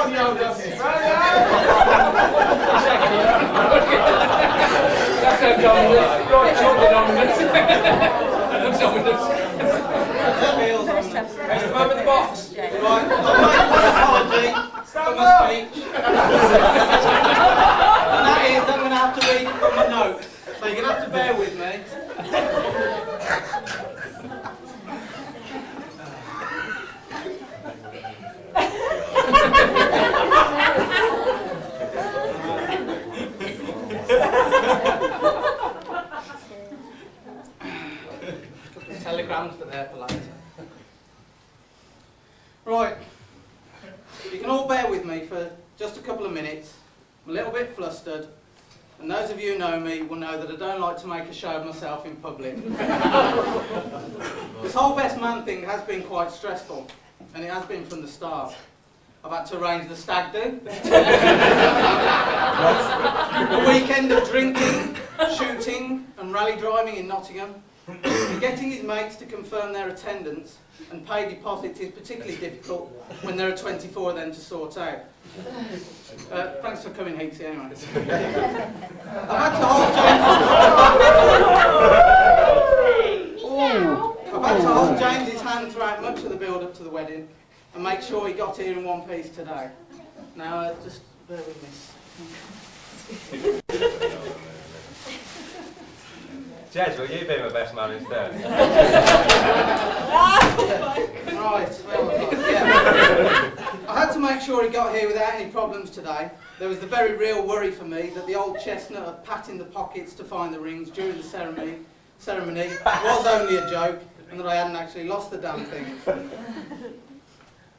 Radio does it. Radio! That's how dominant. Right, short the dominant. Looks ominous. Let's move in the box. Right, I'll make one apology from the speech. And that is that I'm going to have to read it from my notes. So you're going to have to bear with me. Telegrams, but they're for later. Right, you can all bear with me for just a couple of minutes. I'm a little bit flustered, and those of you who know me will know that I don't like to make a show of myself in public. This whole best man thing has been quite stressful, and it has been from the start. I've had to arrange the stag do, a weekend of drinking, shooting and rally driving in Nottingham, and getting his mates to confirm their attendance and pay deposits is particularly difficult when there are 24 of them to sort out. Thanks for coming, Heatsy, anyway. I've had to hold James's hand throughout much of the build-up to the wedding and make sure he got here in one piece today. Now, just bear with me. Jez, will you be my best man instead? Right, well, yeah. I had to make sure he got here without any problems today. There was the very real worry for me that the old chestnut of patting the pockets to find the rings during the ceremony was only a joke, and that I hadn't actually lost the damn thing.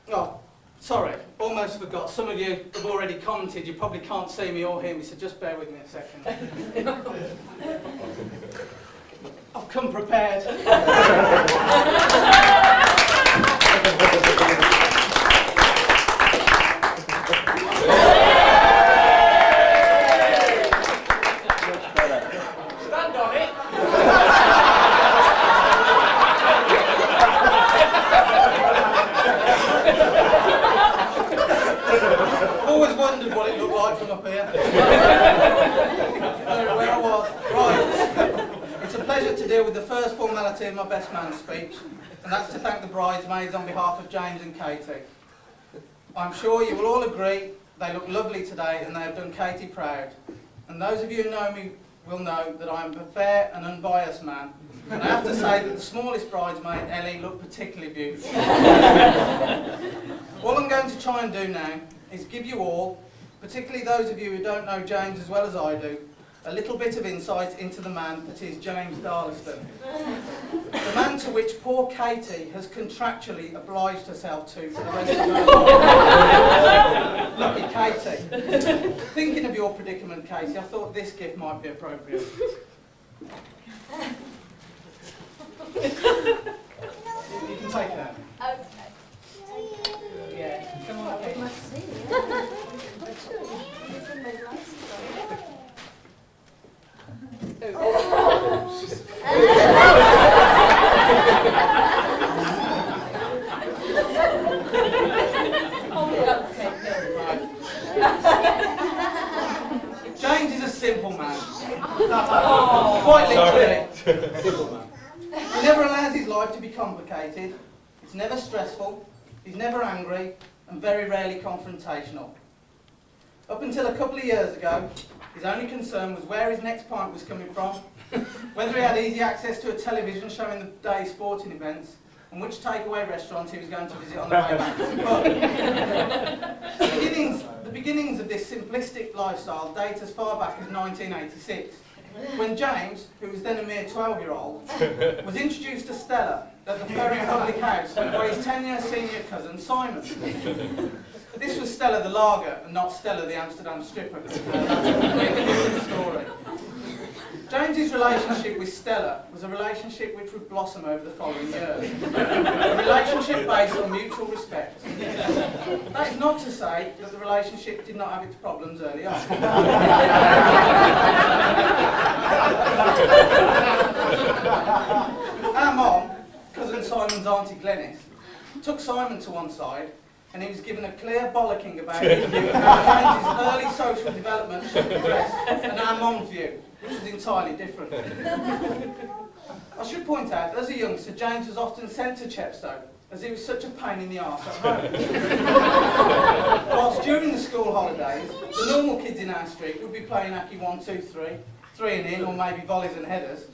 Oh, sorry, almost forgot. Some of you have already commented. You probably can't see me or hear me, so just bear with me a second. I've come prepared. Stand on it. Always wondered what it looked like from up here. Where I was. Right. It's a pleasure to deal with the first formality of my best man's speech, and that's to thank the bridesmaids on behalf of James and Katie. I'm sure you will all agree they look lovely today and they have done Katie proud. And those of you who know me will know that I am a fair and unbiased man. And I have to say that the smallest bridesmaid, Ellie, looked particularly beautiful. All I'm going to try and do now is give you all, particularly those of you who don't know James as well as I do, a little bit of insight into the man that is James Darliston. The man to which poor Katie has contractually obliged herself to for the rest of her life. Lucky Katie. Thinking of your predicament, Katie, I thought this gift might be appropriate. You can take it out. Okay. Yeah. Come on, Katie. James is a simple man. Quite literally. Simple man. He never allows his life to be complicated. It's never stressful. He's never angry and very rarely confrontational. Up until a couple of years ago, his only concern was where his next pint was coming from, whether he had easy access to a television showing the day's sporting events, and which takeaway restaurants he was going to visit on the way back to the pub. The beginnings of this simplistic lifestyle date as far back as 1986, when James, who was then a mere 12-year-old, was introduced to Stella at the Ferry Public House by his 10-year senior cousin Simon. This was Stella the lager and not Stella the Amsterdam stripper. That's a completely different story. James's relationship with Stella was a relationship which would blossom over the following years. A relationship based on mutual respect. That is not to say that the relationship did not have its problems early on. Our mom, cousin Simon's auntie Glenys, took Simon to one side and he was given a clear bollocking about his view of how James's early social development should progress, and our mum's view, which was entirely different. I should point out that as a youngster, James was often sent to Chepstow, as he was such a pain in the arse at home. Whilst during the school holidays, the normal kids in our street would be playing Aki 1, 2, 3, 3 and in, or maybe volleys and headers.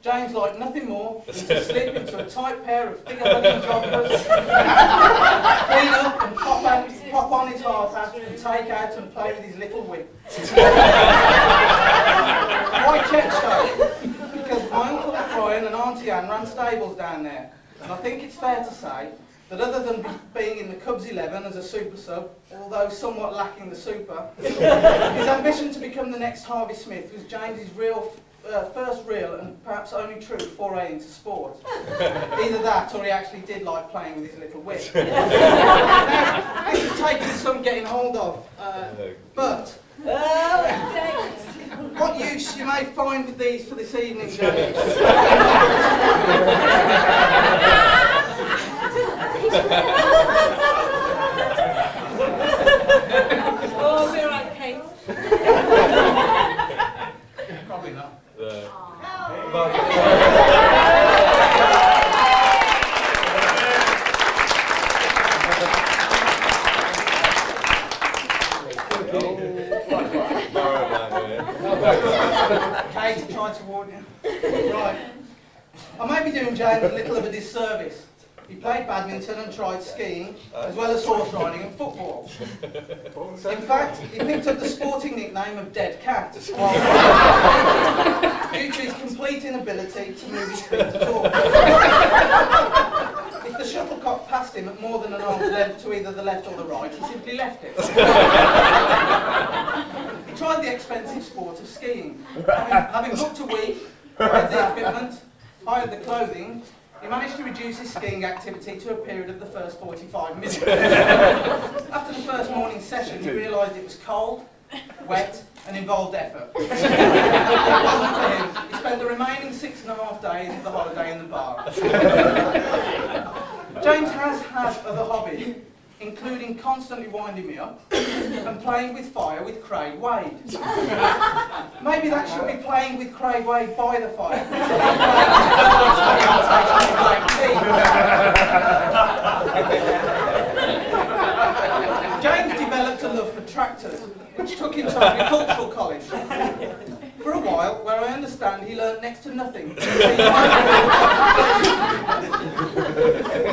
James liked nothing more than to slip into a tight pair of figure-hugging joggers, clean up and pop on his hard hat and take out and play with his little whip. Why Chepstow? Because my Uncle Brian and Auntie Anne ran stables down there, and I think it's fair to say that other than being in the Cubs 11 as a super sub, although somewhat lacking the super, his ambition to become the next Harvey Smith was James's first real and perhaps only true foray into sport. Either that or he actually did like playing with his little whip. Now, this has taken some getting hold of, but what use you may find with these for this evening, James? Oh, we're right, Kate. Probably not. Kate tried to warn you. Right. I may be doing James a little of a disservice. He played badminton and tried skiing, as well as horse riding and football. In fact, he picked up the sporting nickname of Dead Cat, due to his complete inability to move his feet at all. If the shuttlecock passed him at more than an arm's length to either the left or the right, he simply left it. He tried the expensive sport of skiing. Having booked a week, hired the equipment, hired the clothing, he managed to reduce his skiing activity to a period of the first 45 minutes. After the first morning session, he realised it was cold, wet, and involved effort. It wasn't for him. He spent the remaining 6.5 days of the holiday in the bar. James has had other hobbies, including constantly winding me up and playing with fire with Craig Wade. Maybe that should be playing with Craig Wade by the fire. James developed a love for tractors, which took him to agricultural college. For a while, where I understand he learned next to nothing. He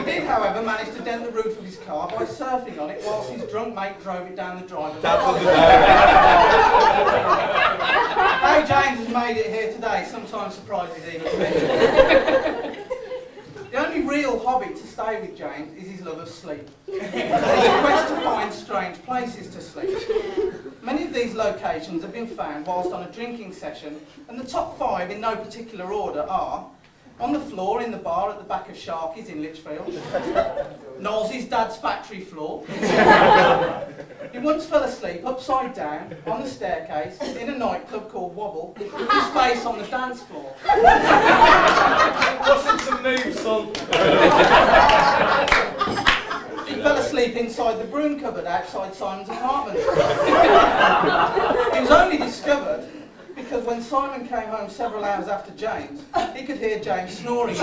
did, however, manage to dent the roof of his car by surfing on it whilst his drunk mate drove it down the drive of the car. How James has made it here today sometimes surprises even me. The only real hobby to stay with James is his love of sleep. His quest to find strange places to sleep. Many of these locations have been found whilst on a drinking session, and the top 5 in no particular order are on the floor in the bar at the back of Sharky's in Lichfield, Knowles' dad's factory floor. He once fell asleep upside down on the staircase in a nightclub called Wobble, with his face on the dance floor. What's it to move, son? He fell asleep inside the broom cupboard outside Simon's apartment. It was only discovered because when Simon came home several hours after James, he could hear James snoring.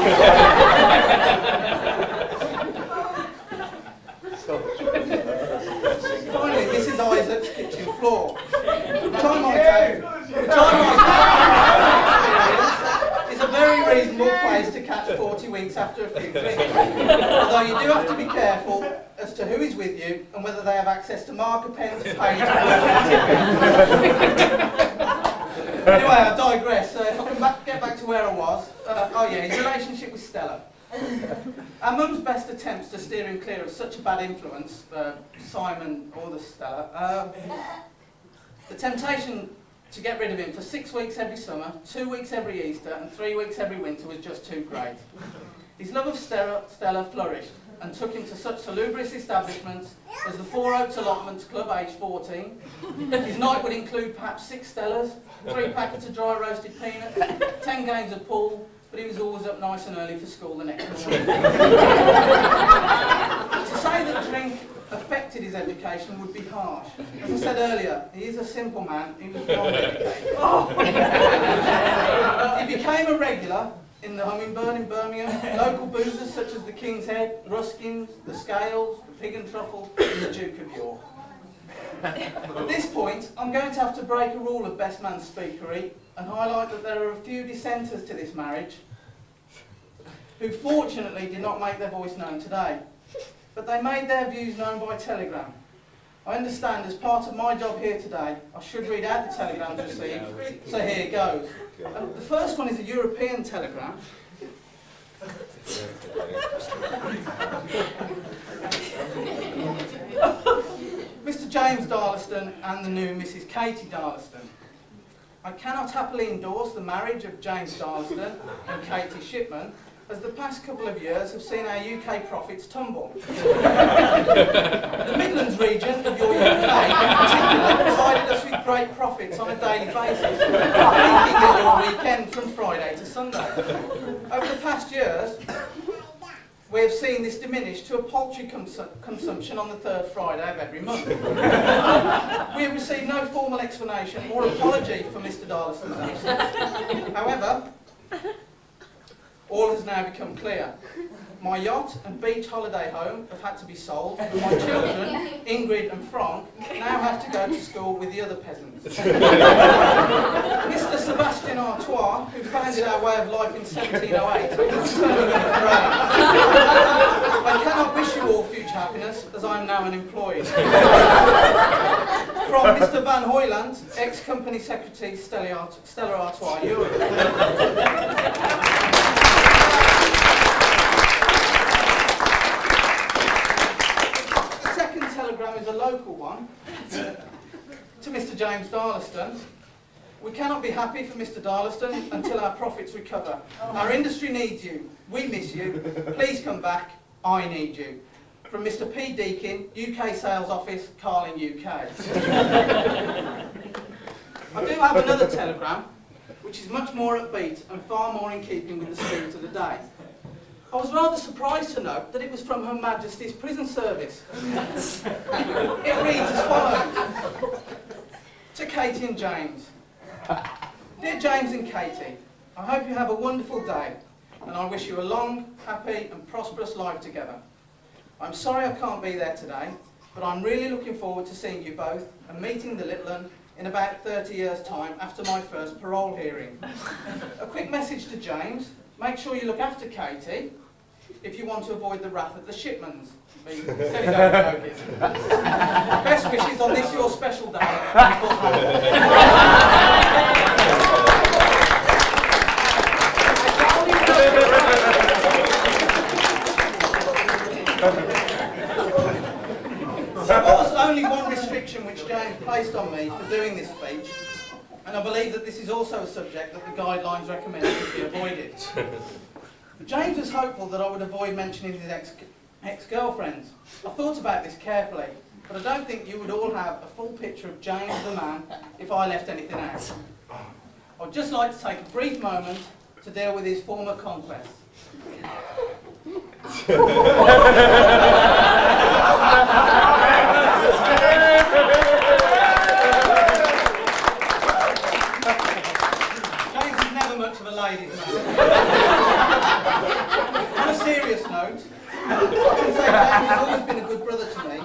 Finally, this is Isaac's kitchen floor. Which I might add is a very reasonable place to catch 40 weeks after a few drinks. Although you do have to be careful as to who is with you and whether they have access to marker pens, pages, Anyway, I digress. If I can get back to where I was. His relationship with Stella. Our mum's best attempts to steer him clear of such a bad influence, Simon or the Stella, the temptation to get rid of him for 6 weeks every summer, 2 weeks every Easter, and 3 weeks every winter was just too great. His love of Stella flourished and took him to such salubrious establishments as the Four Oaks Allotments Club, aged 14. His night would include perhaps 6 Stellas, 3 packets of dry roasted peanuts, 10 games of pool, but he was always up nice and early for school the next morning. To say that drink affected his education would be harsh. As I said earlier, he is a simple man, he was not educated. He became a regular in the Hummingbird in Birmingham, local boozers such as the King's Head, Ruskins, the Scales, the Pig and Truffle, and the Duke of York. At this point, I'm going to have to break a rule of Best Man Speakery and highlight that there are a few dissenters to this marriage who fortunately did not make their voice known today, but they made their views known by telegram. I understand as part of my job here today, I should read out the telegrams received, so here it goes. The first one is a European telegram. Mr. James Darlaston and the new Mrs. Katie Darlaston. I cannot happily endorse the marriage of James Darlaston and Katie Shipman, as the past couple of years have seen our UK profits tumble. The Midlands region of your UK in particular provided us with great profits on a daily basis, peaking at your weekend from Friday to Sunday. Over the past years, we have seen this diminish to a paltry consumption on the third Friday of every month. We have received no formal explanation or apology for Mr. Darlaston's absence. However, all has now become clear. My yacht and beach holiday home have had to be sold, and my children, Ingrid and Frank, now have to go to school with the other peasants. Mr. Sebastian Artois, who founded our way of life in 1708, is turning on the grave. I cannot wish you all future happiness, as I am now unemployed. From Mr. Van Hoyland, ex-company secretary Stella Artois Europe. Is a local one to Mr. James Darlaston. We cannot be happy for Mr. Darlaston until our profits recover. Our industry needs you. We miss you. Please come back. I need you. From Mr. P. Deakin, UK Sales Office, Carlin, UK. I do have another telegram, which is much more upbeat and far more in keeping with the spirit of the day. I was rather surprised to note that it was from Her Majesty's Prison Service. It reads as follows. To Katie and James. Dear James and Katie, I hope you have a wonderful day, and I wish you a long, happy and prosperous life together. I'm sorry I can't be there today, but I'm really looking forward to seeing you both and meeting the little one in about 30 years' time after my first parole hearing. A quick message to James. Make sure you look after Katie if you want to avoid the wrath of the Shipmans. Best wishes on this your special day. There was only one restriction which James placed on me for doing this speech, and I believe that this is also a subject that the guidelines recommend should be avoided. James was hopeful that I would avoid mentioning his ex-girlfriends. I thought about this carefully, but I don't think you would all have a full picture of James the man if I left anything out. I'd just like to take a brief moment to deal with his former conquests. James is never much of a ladies' man. On a serious note, I can say James has always been a good brother to me,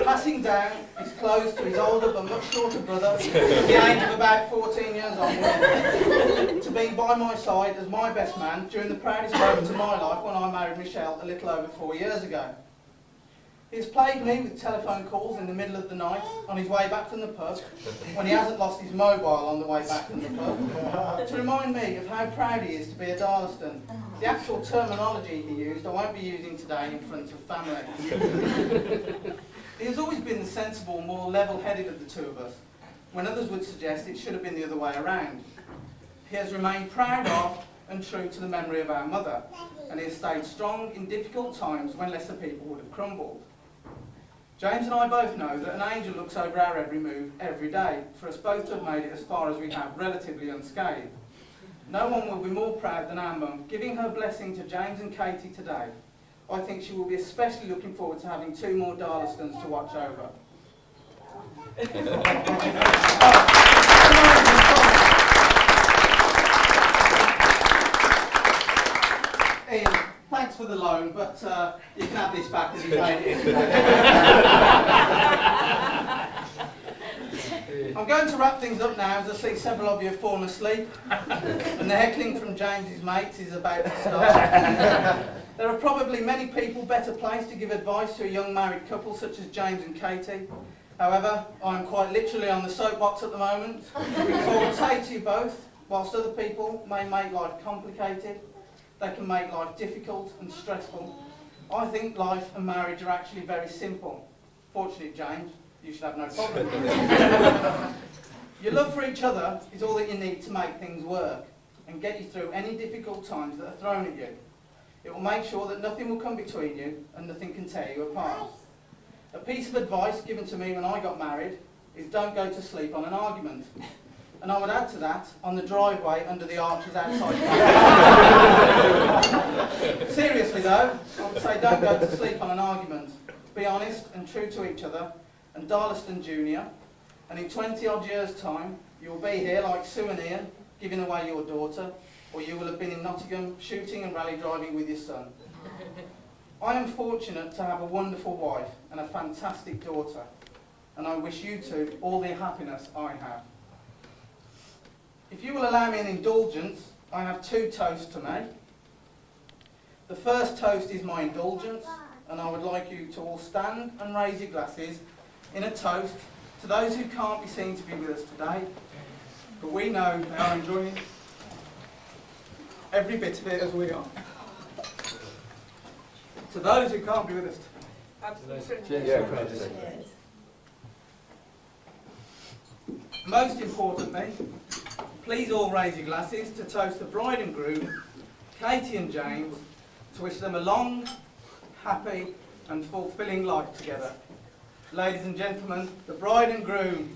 passing down his clothes to his older but much shorter brother, at the age of about 14 years old, to being by my side as my best man during the proudest moment of my life when I married Michelle a little over 4 years ago. He has plagued me with telephone calls in the middle of the night on his way back from the pub, when he hasn't lost his mobile on the way back from the pub, to remind me of how proud he is to be a Darlaston. The actual terminology he used I won't be using today in front of family. He has always been the sensible, more level-headed of the two of us, when others would suggest it should have been the other way around. He has remained proud of and true to the memory of our mother, and he has stayed strong in difficult times when lesser people would have crumbled. James and I both know that an angel looks over our every move every day, for us both to have made it as far as we have relatively unscathed. No one will be more proud than our mum giving her blessing to James and Katie today. I think she will be especially looking forward to having 2 more Darlistons to watch over. Ian, thanks for the loan, but you can have this back as you paid it. I'm going to wrap things up now, as I see several of you have fallen asleep, and the heckling from James's mates is about to start. There are probably many people better placed to give advice to a young married couple such as James and Katie. However, I'm quite literally on the soapbox at the moment, so I would say to you both, whilst other people may make life complicated, they can make life difficult and stressful, I think life and marriage are actually very simple. Fortunately, James, you should have no problem. Your love for each other is all that you need to make things work and get you through any difficult times that are thrown at you. It will make sure that nothing will come between you and nothing can tear you apart. A piece of advice given to me when I got married is don't go to sleep on an argument. And I would add to that, on the driveway under the arches outside. Seriously though, I would say don't go to sleep on an argument. Be honest and true to each other, and Darlaston Jr., and in 20 odd years' time, you'll be here like Sue and Ian, giving away your daughter, or you will have been in Nottingham shooting and rally driving with your son. I am fortunate to have a wonderful wife and a fantastic daughter, and I wish you two all the happiness I have. If you will allow me an indulgence, I have 2 toasts to make. The first toast is my indulgence, and I would like you to all stand and raise your glasses in a toast to those who can't be seen to be with us today, but we know they are enjoying every bit of it as we are. To those who can't be with us today. Most importantly, please all raise your glasses to toast the bride and groom, Katie and James, to wish them a long, happy and fulfilling life together. Ladies and gentlemen, the bride and groom.